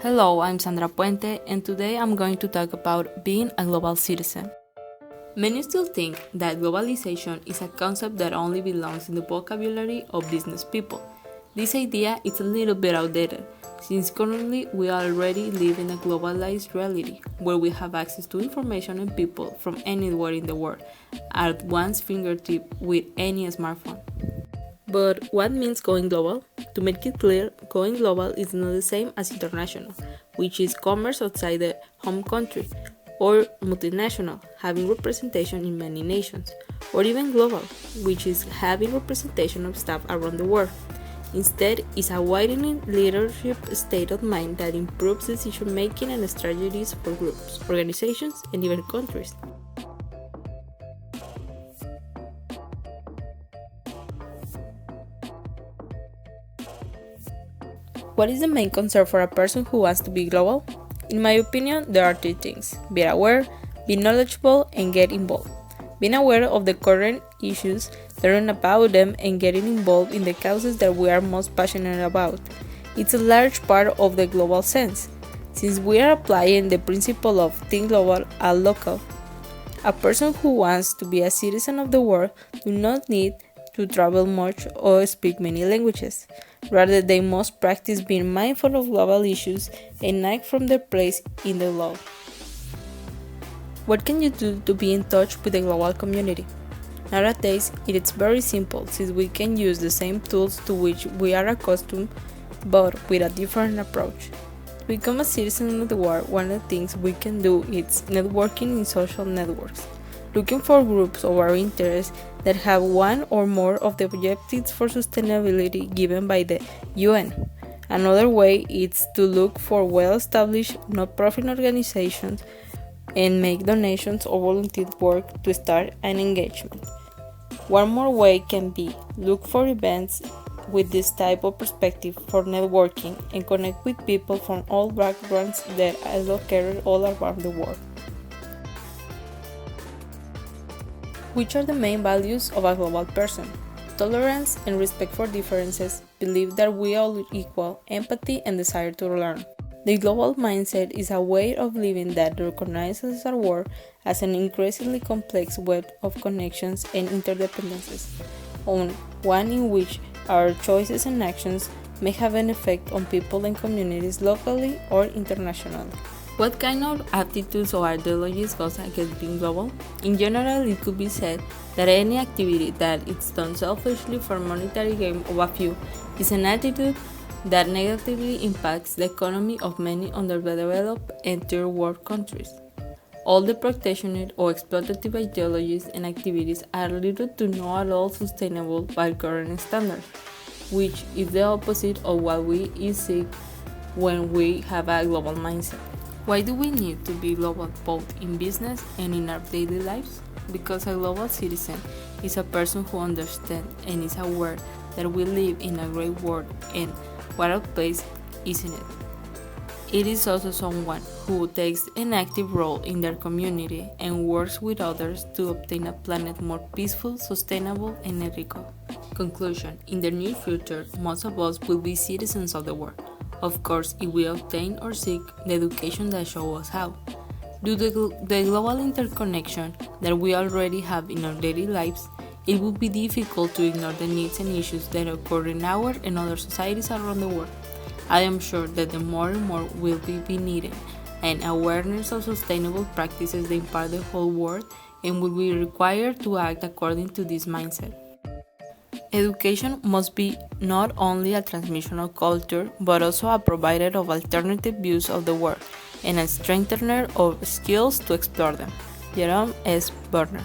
Hello, I'm Sandra Puente, and today I'm going to talk about being a global citizen. Many still think that globalization is a concept that only belongs in the vocabulary of business people. This idea is a little bit outdated, since currently we already live in a globalized reality, where we have access to information and people from anywhere in the world, at one's fingertip with any smartphone. But what means going global? To make it clear, going global is not the same as international, which is commerce outside the home country, or multinational, having representation in many nations, or even global, which is having representation of staff around the world. Instead, it's a widening leadership state of mind that improves decision making and strategies for groups, organizations, and even countries. What is the main concern for a person who wants to be global? In my opinion, there are three things: be aware, be knowledgeable, and get involved. Being aware of the current issues, learning about them, and getting involved in the causes that we are most passionate about. It's a large part of the global sense, since we are applying the principle of think global, act local. A person who wants to be a citizen of the world do not need to travel much or speak many languages. Rather, they must practice being mindful of global issues and act from their place in the law. What can you do to be in touch with the global community? Nowadays, it is very simple, since we can use the same tools to which we are accustomed, but with a different approach. To become a citizen of the world, one of the things we can do is networking in social networks, looking for groups of our interests that have one or more of the objectives for sustainability given by the UN. Another way is to look for well-established non-profit organizations and make donations or volunteer work to start an engagement. One more way can be look for events with this type of perspective for networking and connect with people from all backgrounds that are located all around the world. Which are the main values of a global person? Tolerance and respect for differences, belief that we are all equal, empathy, and desire to learn. The global mindset is a way of living that recognizes our world as an increasingly complex web of connections and interdependencies, on one in which our choices and actions may have an effect on people and communities locally or internationally. What kind of attitudes or ideologies goes against being global? In general, it could be said that any activity that is done selfishly for monetary gain of a few is an attitude that negatively impacts the economy of many underdeveloped and third world countries. All the protectionist or exploitative ideologies and activities are little to not at all sustainable by current standards, which is the opposite of what we seek when we have a global mindset. Why do we need to be global both in business and in our daily lives? Because a global citizen is a person who understands and is aware that we live in a great world and what a place isn't it? It is also someone who takes an active role in their community and works with others to obtain a planet more peaceful, sustainable, and ethical. Conclusion: in the near future, most of us will be citizens of the world. Of course, if we obtain or seek the education that shows us how. Due to the global interconnection that we already have in our daily lives, it would be difficult to ignore the needs and issues that occur in our and other societies around the world. I am sure that the more and more will be needed, and awareness of sustainable practices that impact the whole world and will be required to act according to this mindset. Education must be not only a transmission of culture, but also a provider of alternative views of the world and a strengthener of skills to explore them. Jerome S. Berner.